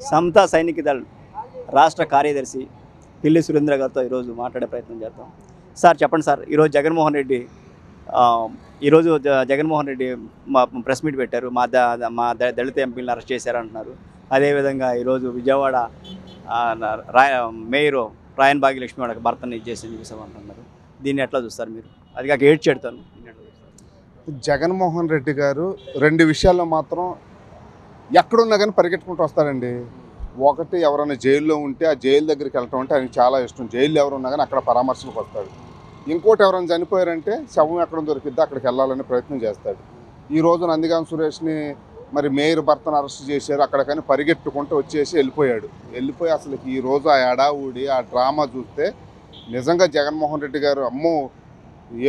సమతా సైనిక దళ్ రాష్ట్ర కార్యదర్శి పిల్లి సురేంద్ర గారితో ఈరోజు మాట్లాడే ప్రయత్నం చేద్దాం. సార్ చెప్పండి సార్, ఈరోజు జగన్మోహన్ రెడ్డి జగన్మోహన్ రెడ్డి మా ప్రెస్ మీట్ పెట్టారు. మా దళిత ఎంపీలను అరెస్ట్ చేశారంటున్నారు. అదేవిధంగా ఈరోజు విజయవాడ మేయర్ రాయన్ భాగ్యలక్ష్మి వాళ్ళకి భర్తను ఇచ్చేసి చూసామంటున్నారు. దీన్ని ఎట్లా చూస్తారు మీరు? అది కాక ఏడ్చేడతాను. జగన్మోహన్ రెడ్డి గారు రెండు విషయాల్లో మాత్రం ఎక్కడున్నా కానీ పరిగెట్టుకుంటూ వస్తారండి. ఒకటి, ఎవరైనా జైల్లో ఉంటే ఆ జైలు దగ్గరికి వెళ్ళటం అంటే ఆయనకి చాలా ఇష్టం. జైల్లో ఎవరున్నా కానీ అక్కడ పరామర్శలకు వస్తాడు. ఇంకోటి, ఎవరైనా చనిపోయారంటే శవం ఎక్కడ దొరికిద్దో అక్కడికి వెళ్ళాలని ప్రయత్నం చేస్తాడు. ఈరోజు నందిగాం సురేష్ని మరి మేయర్ భర్తను అరెస్ట్ చేశారు. అక్కడికని పరిగెట్టుకుంటూ వచ్చేసి వెళ్ళిపోయి అసలు ఈరోజు ఆ ఎడావుడి ఆ డ్రామా చూస్తే నిజంగా జగన్మోహన్ రెడ్డి గారు అమ్మో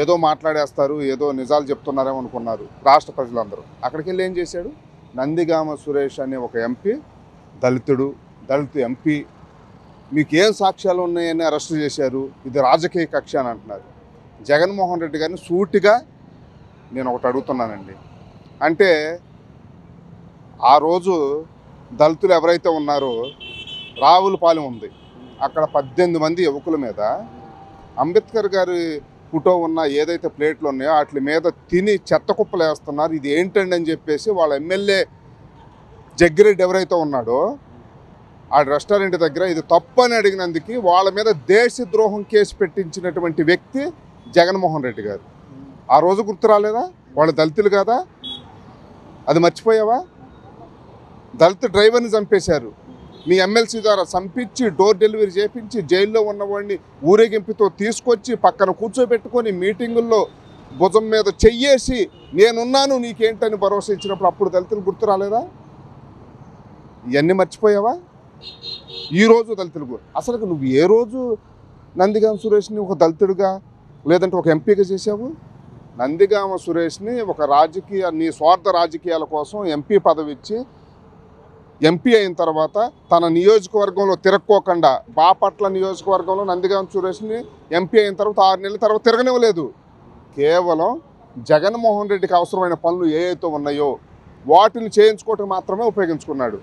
ఏదో మాట్లాడేస్తారు, ఏదో నిజాలు చెప్తున్నారేమో అనుకున్నారు రాష్ట్ర ప్రజలందరూ. అక్కడికి వెళ్ళి ఏం చేశాడు? నందిగామ సురేష్ అనే ఒక ఎంపీ, దళిత ఎంపీ, మీకు ఏం సాక్ష్యాలు ఉన్నాయని అరెస్ట్ చేశారు, ఇది రాజకీయ కక్ష అని అంటున్నారు. జగన్మోహన్ రెడ్డి గారిని సూటిగా నేను ఒకటి అడుగుతున్నానండి. అంటే ఆ రోజు దళితులు ఎవరైతే ఉన్నారో రావులపాలెం ఉంది, అక్కడ 18 మంది యువకుల మీద అంబేద్కర్ గారి ఫోటో ఉన్న ఏదైతే ప్లేట్లు ఉన్నాయో వాటి మీద తిని చెత్త కుప్పలు వేస్తున్నారు. ఇది ఏంటండి అని చెప్పేసి వాళ్ళ ఎమ్మెల్యే జగ్గిరెడ్డి ఎవరైతే ఉన్నాడో ఆ రెస్టారెంట్ దగ్గర ఇది తప్పు అని అడిగినందుకు వాళ్ళ మీద దేశద్రోహం కేసు పెట్టించినటువంటి వ్యక్తి జగన్మోహన్ రెడ్డి గారు. ఆ రోజు గుర్తు రాలేదా? వాళ్ళు దళితులు కదా, అది మర్చిపోయావా? దళిత డ్రైవర్ని చంపేశారు. మీ ఎమ్మెల్సీ ద్వారా చంపించి డోర్ డెలివరీ చేయించి జైల్లో ఉన్నవాడిని ఊరేగింపుతో తీసుకొచ్చి పక్కన కూర్చోబెట్టుకొని మీటింగుల్లో భుజం మీద చెయ్యేసి నేనున్నాను నీకేంటని భరోసా ఇచ్చినప్పుడు అప్పుడు దళితులు గుర్తు రాలేదా? ఇవన్నీ మర్చిపోయావా? ఈరోజు దళితులకు అసలు నువ్వు ఏ రోజు నందిగామ సురేష్ని ఒక దళితుడిగా లేదంటే ఒక ఎంపీగా చేశావు? నందిగామ సురేష్ని ఒక నీ స్వార్థ రాజకీయాల కోసం ఎంపీ పదవి ఇచ్చి ఎంపీ అయిన తర్వాత తన నియోజకవర్గంలో తిరక్కోకుండా బాపట్ల నియోజకవర్గంలో నందిగామ సురేష్ని ఎంపీ అయిన తర్వాత 6 నెలల తర్వాత తిరగనివ్వలేదు. కేవలం జగన్మోహన్ రెడ్డికి అవసరమైన పనులు ఏవైతే ఉన్నాయో వాటిని చేయించుకోవటం మాత్రమే ఉపయోగించుకున్నాడు.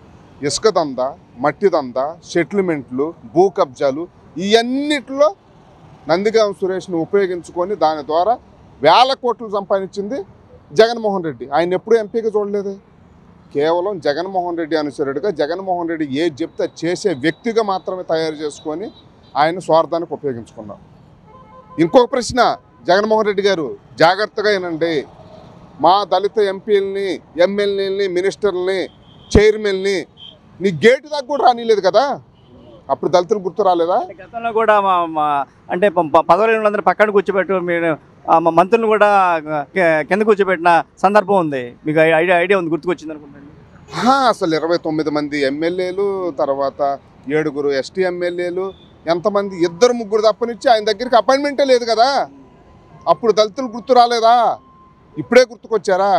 ఇసుక దందా, మట్టి దందా, సెటిల్మెంట్లు, భూ కబ్జాలు, ఇవన్నిటిలో నందిగామ సురేష్ని ఉపయోగించుకొని దాని ద్వారా వేల కోట్లు సంపాదించింది జగన్మోహన్ రెడ్డి. ఆయన ఎప్పుడూ ఎంపీగా చూడలేదు. కేవలం జగన్మోహన్ రెడ్డి అనుసరుడుగా జగన్మోహన్ రెడ్డి ఏది చెప్తే చేసే వ్యక్తిగా మాత్రమే తయారు చేసుకొని ఆయన స్వార్థానికి ఉపయోగించుకున్నాం. ఇంకొక ప్రశ్న, జగన్మోహన్ రెడ్డి గారు జాగ్రత్తగా వినండి. మా దళిత ఎంపీలని, ఎమ్మెల్యేలని, మినిస్టర్లని, చైర్మన్ని నీ గేటు దాకా కూడా రానిలేదు కదా, అప్పుడు దళితులు గుర్తు రాలేదా? గతంలో కూడా అంటే పదవులు అందరూ పక్కన కూర్చోబెట్టు, మీరు మంత్రులను కూడా కింద కూర్చోబెట్టిన సందర్భం ఉంది. మీకు ఐడియా ఉంది, గుర్తుకొచ్చింది అనుకుంటాను. అసలు 29 మంది ఎమ్మెల్యేలు, తర్వాత 7 ఎస్టీ ఎమ్మెల్యేలు, ఎంతమంది 2-3 తప్పనిచ్చి ఆయన దగ్గరికి అపాయింట్మెంటే లేదు కదా, అప్పుడు దళితులు గుర్తు రాలేదా? ఇప్పుడే గుర్తుకొచ్చారా?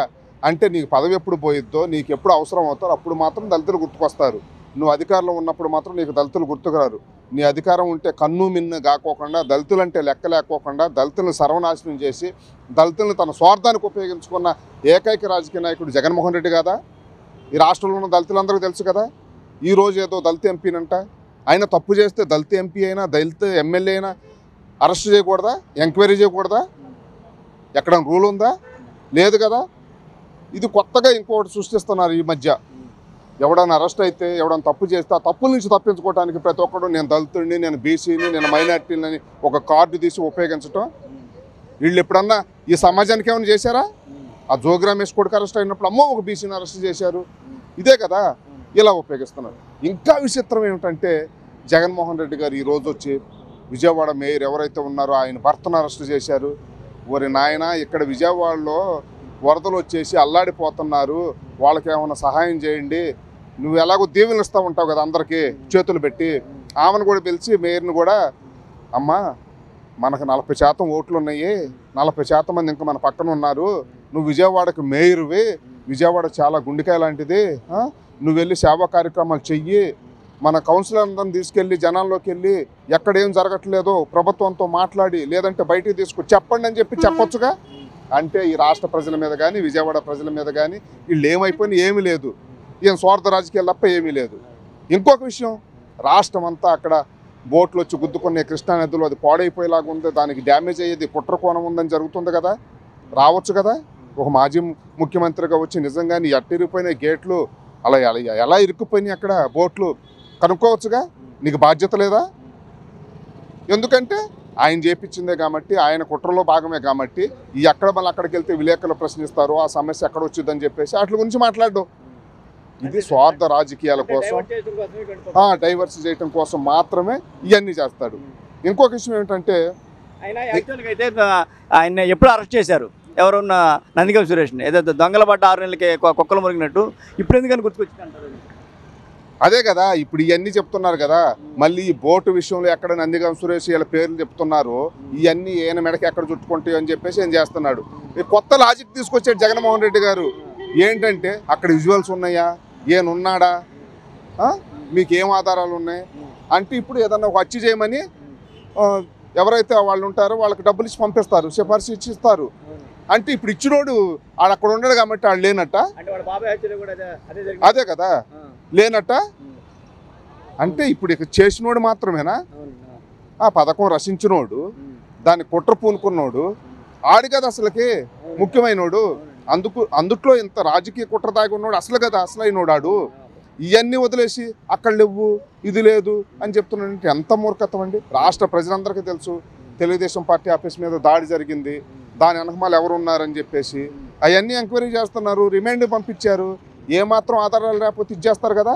అంటే నీకు పదవి ఎప్పుడు పోయిద్దో, నీకు ఎప్పుడు అవసరం అవుతారో అప్పుడు మాత్రం దళితులు గుర్తుకొస్తారు. నువ్వు అధికారంలో ఉన్నప్పుడు మాత్రం నీకు దళితులు గుర్తుకురారు. నీ అధికారం ఉంటే కన్ను మిన్ను కాకోకుండా, దళితులంటే లెక్క లేకోకుండా దళితులను సర్వనాశనం చేసి దళితులను తన స్వార్థానికి ఉపయోగించుకున్న ఏకైక రాజకీయ నాయకుడు జగన్మోహన్ రెడ్డి కదా. ఈ రాష్ట్రంలో ఉన్న దళితులందరికీ తెలుసు కదా. ఈరోజు ఏదో దళిత ఎంపీనంట, ఆయన తప్పు చేస్తే దళిత ఎంపీ అయినా దళిత ఎమ్మెల్యే అయినా అరెస్ట్ చేయకూడదా? ఎంక్వైరీ చేయకూడదా? ఎక్కడ రూల్ ఉందా? లేదు కదా. ఇది కొత్తగా ఇంకొకటి సృష్టిస్తున్నారు ఈ మధ్య. ఎవడన్నా అరెస్ట్ అయితే, ఎవడన్నా తప్పు చేస్తే ఆ తప్పుల నుంచి తప్పించుకోవడానికి ప్రతి ఒక్కడు నేను దళితుడిని, నేను బీసీని, నేను మైనార్టీని ఒక కార్డు తీసి ఉపయోగించడం. వీళ్ళు ఎప్పుడన్నా ఈ సమాజానికి ఏమైనా చేశారా? ఆ జోగి రమేష్ కొడుకు అరెస్ట్ అయినప్పుడు అమ్మో ఒక బీసీని అరెస్ట్ చేశారు, ఇదే కదా. ఇలా ఉపయోగిస్తున్నారు. ఇంకా విచిత్రం ఏమిటంటే జగన్మోహన్ రెడ్డి గారు ఈరోజు వచ్చి విజయవాడ మేయర్ ఎవరైతే ఉన్నారో ఆయన భర్తను అరెస్ట్ చేశారు. ఓరి నాయన, ఇక్కడ విజయవాడలో వరదలు వచ్చేసి అల్లాడిపోతున్నారు, వాళ్ళకి ఏమైనా సహాయం చేయండి, నువ్వు ఎలాగో దీవెనలు ఇస్తూ ఉంటావు కదా అందరికీ చేతులు పెట్టి. ఆమెను కూడా పిలిచి మేయర్ని కూడా, అమ్మ మనకు 40% ఓట్లు ఉన్నాయి, 40% మంది ఇంకా మన పక్కన ఉన్నారు, నువ్వు విజయవాడకు మేయర్వి, విజయవాడ చాలా గుండెకాయ లాంటిది, నువ్వు వెళ్ళి సేవా కార్యక్రమాలు చెయ్యి, మన కౌన్సిలర్ అందరిని తీసుకెళ్ళి జనాల్లోకి వెళ్ళి ఎక్కడేం జరగట్లేదో ప్రభుత్వంతో మాట్లాడి లేదంటే బయటికి తీసుకొచ్చి చెప్పండి అని చెప్పి చెప్పొచ్చుగా. అంటే ఈ రాష్ట్ర ప్రజల మీద కానీ విజయవాడ ప్రజల మీద కానీ వీళ్ళు ఏమైపోయినా ఏమీ లేదు, ఈయన స్వార్థ రాజకీయాలు తప్ప ఏమీ లేదు. ఇంకొక విషయం, రాష్ట్రం అంతా అక్కడ బోట్లు వచ్చి గుద్దుకునే కృష్ణానదిలో అది పాడైపోయేలాగా ఉంది, దానికి డ్యామేజ్ అయ్యేది, కుట్ర కోణం ఉందని జరుగుతుంది కదా, రావచ్చు కదా. ఒక మాజీ ముఖ్యమంత్రిగా వచ్చి నిజంగానే ఎట్టిరిగిపోయిన గేట్లు అలా ఎలా ఇరుక్కుపోయినాయి అక్కడ బోట్లు కనుక్కోవచ్చుగా. నీకు బాధ్యత లేదా? ఎందుకంటే ఆయన చేపించిందే కాబట్టి, ఆయన కుట్రలో భాగమే కాబట్టి, ఈ ఎక్కడ మళ్ళీ అక్కడికి వెళ్తే విలేకరులు ప్రశ్నిస్తారు, ఆ సమస్య ఎక్కడ వచ్చిందని చెప్పేసి వాటి గురించి మాట్లాడడం. ఇది స్వార్థ రాజకీయాల కోసం, డైవర్స్ చేయడం కోసం మాత్రమే ఇవన్నీ చేస్తాడు. ఇంకొక విషయం ఏంటంటే, అయితే ఆయన ఎప్పుడు అరెస్ట్ చేశారు? ఎవరున్న నందిగం సురేష్ని ఏదో దొంగల పడ్డ 6 నెలలకి కుక్కలు మురిగినట్టు ఇప్పుడు ఎందుకని గుర్తుకొచ్చిందంటారు? అదే కదా ఇప్పుడు ఇవన్నీ చెప్తున్నారు కదా. మళ్ళీ ఈ బోటు విషయంలో ఎక్కడ నందిగం సురేష్ వీళ్ళ పేర్లు చెప్తున్నారు, ఇవన్నీ ఈయన మెడకి ఎక్కడ చుట్టుకుంటాయో అని చెప్పేసి ఏం చేస్తున్నాడు. ఈ కొత్త లాజిక్ తీసుకొచ్చాడు జగన్మోహన్ రెడ్డి గారు. ఏంటంటే అక్కడ విజువల్స్ ఉన్నాయా, ఈయన ఉన్నాడా, మీకు ఏం ఆధారాలు ఉన్నాయి అంటే, ఇప్పుడు ఏదన్నా ఒక హత్య చేయమని ఎవరైతే వాళ్ళు ఉంటారో వాళ్ళకి డబ్బులు ఇచ్చి పంపిస్తారు, సిఫార్సు ఇచ్చిస్తారు. అంటే ఇప్పుడు ఇచ్చినోడు ఆడు అక్కడ ఉన్నాడు కాబట్టి ఆడు లేనట్ట. అదే కదా లేనట్ట. అంటే ఇప్పుడు ఇక చేసినోడు మాత్రమేనా? ఆ పథకం రచించినోడు, దాన్ని కుట్ర పూనుకున్నోడు ఆడు కదా అసలుకి ముఖ్యమైనోడు. అందుట్లో ఇంత రాజకీయ కుట్ర దాగి ఉన్నాడు అసలు కదా అసలైనోడు ఆడు. ఇవన్నీ వదిలేసి అక్కడ లేవు ఇది లేదు అని చెప్తున్నాడంటే ఎంత మూర్ఖత్వం అండి. రాష్ట్ర ప్రజలందరికీ తెలుసు తెలుగుదేశం పార్టీ ఆఫీస్ మీద దాడి జరిగింది, దాని వెనకమాల ఎవరు ఉన్నారని చెప్పేసి అవన్నీ ఎంక్వైరీ చేస్తున్నారు, రిమాండ్ పంపించారు. ఏమాత్రం ఆధారాలు లేకపోతే ఇచ్చేస్తారు కదా.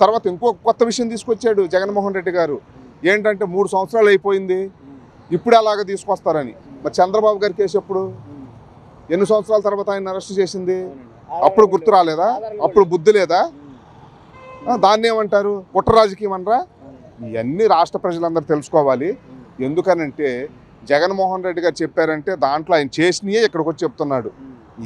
తర్వాత ఇంకో కొత్త విషయం తీసుకొచ్చాడు జగన్మోహన్ రెడ్డి గారు. ఏంటంటే 3 సంవత్సరాలు అయిపోయింది, ఇప్పుడు అలాగ తీసుకొస్తారని. మరి చంద్రబాబు గారి కేసు ఎప్పుడు, ఎన్ని సంవత్సరాల తర్వాత ఆయన అరెస్ట్ చేసింది? అప్పుడు గుర్తు రాలేదా? అప్పుడు బుద్ధి లేదా? దాన్ని ఏమంటారు, కుట్ర రాజకీయం అనరా? ఇవన్నీ రాష్ట్ర ప్రజలందరూ తెలుసుకోవాలి. ఎందుకనంటే జగన్మోహన్ రెడ్డి గారు చెప్పారంటే దాంట్లో ఆయన చేసినయే ఇక్కడికి వచ్చి చెప్తున్నాడు.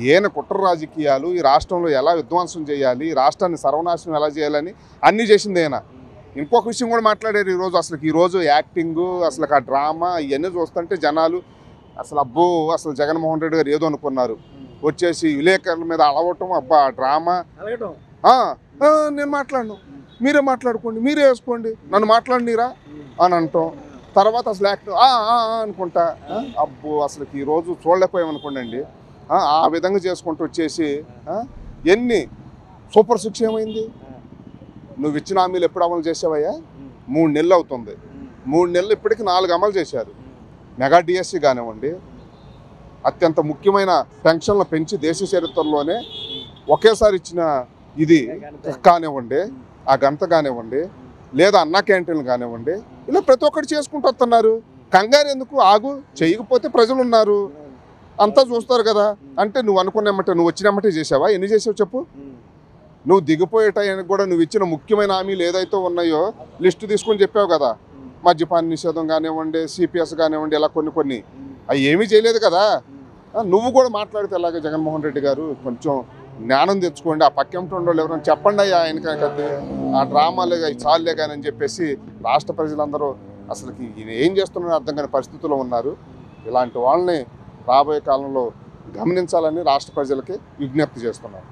ఈయన కుట్ర రాజకీయాలు ఈ రాష్ట్రంలో ఎలా విధ్వంసం చేయాలి, ఈ రాష్ట్రాన్ని సర్వనాశనం ఎలా చేయాలని అన్నీ చేసింది ఆయన. ఇంకొక విషయం కూడా మాట్లాడారు ఈరోజు. అసలు ఈరోజు యాక్టింగు, అసలు ఆ డ్రామా ఇవన్నీ చూస్తుంటే జనాలు అసలు అబ్బో అసలు జగన్మోహన్ రెడ్డి గారు ఏదో అనుకున్నారు. వచ్చేసి విలేకరుల మీద అలవటం, అబ్బా డ్రామా. నేను మాట్లాడను, మీరే మాట్లాడుకోండి, మీరే వేసుకోండి, నన్ను మాట్లాడినీరా అని అంటాం. తర్వాత అసలు యాక్టివ్ అనుకుంటా. అబ్బో అసలు ఈరోజు చూడలేకపోయామనుకోండి. ఆ విధంగా చేసుకుంటూ వచ్చేసి ఎన్ని సూపర్ 6 ఏమైంది? నువ్వు ఇచ్చిన హామీలు ఎప్పుడు అమలు చేసావయ్యా? 3 నెలలు అవుతుంది. 3 నెలలు ఇప్పటికి 4 అమలు చేశారు. మెగా డిఎస్సి కానివ్వండి, అత్యంత ముఖ్యమైన పెన్షన్లు పెంచి దేశ చరిత్రలోనే ఒకేసారి ఇచ్చిన ఇది కానివ్వండి, ఆ గంట కానివ్వండి, లేదా అన్నా క్యాంటీన్లు కానివ్వండి, ఇలా ప్రతి ఒక్కటి చేసుకుంటూ వస్తున్నారు. కంగారు ఎందుకు? ఆగు, చేయకపోతే ప్రజలు ఉన్నారు, అంతా చూస్తారు కదా. అంటే నువ్వు అనుకున్నమ్మటే నువ్వు వచ్చినమ్మటే చేసావా? ఎన్ని చేసావు చెప్పు? నువ్వు దిగిపోయే టైంకి కూడా నువ్వు ఇచ్చిన ముఖ్యమైన హామీలు ఏదైతే ఉన్నాయో లిస్టు తీసుకొని చెప్పావు కదా. మద్యపాన నిషేధం కానివ్వండి, సిపిఎస్ కానివ్వండి, ఇలా కొన్ని అవి ఏమీ చేయలేదు కదా. నువ్వు కూడా మాట్లాడితే ఎలాగ జగన్మోహన్ రెడ్డి గారు? కొంచెం జ్ఞానం తెచ్చుకోండి. ఆ పక్కెంట ఉండేవాళ్ళు ఎవరైనా చెప్పండి అయ్యా ఆయనకంటే ఆ డ్రామాలే చాలులే కానీ అని చెప్పేసి రాష్ట్ర ప్రజలందరూ అసలుకి ఈయన ఏం చేస్తున్నారో అర్థం కాని పరిస్థితుల్లో ఉన్నారు. ఇలాంటి వాళ్ళని రాబోయే కాలంలో గమనించాలని రాష్ట్ర ప్రజలకి విజ్ఞప్తి చేస్తున్నారు.